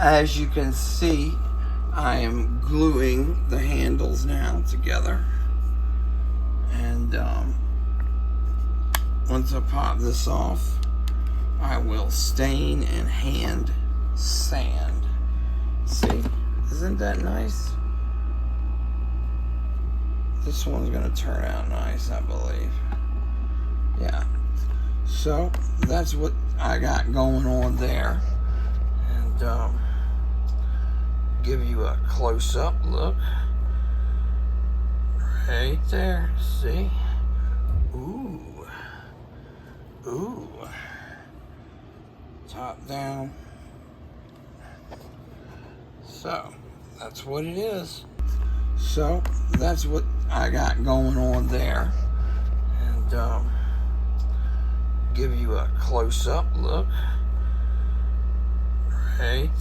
as you can see, I am gluing the handles now together. And once I pop this off, I will stain and hand sand. See, isn't that nice? This one's gonna turn out nice, I believe. Yeah. So that's what I got going on there. And give you a close-up look. Right there, see? Ooh. Ooh. Top down. So, that's what it is. So, that's what I got going on there. And give you a close-up look. Right there.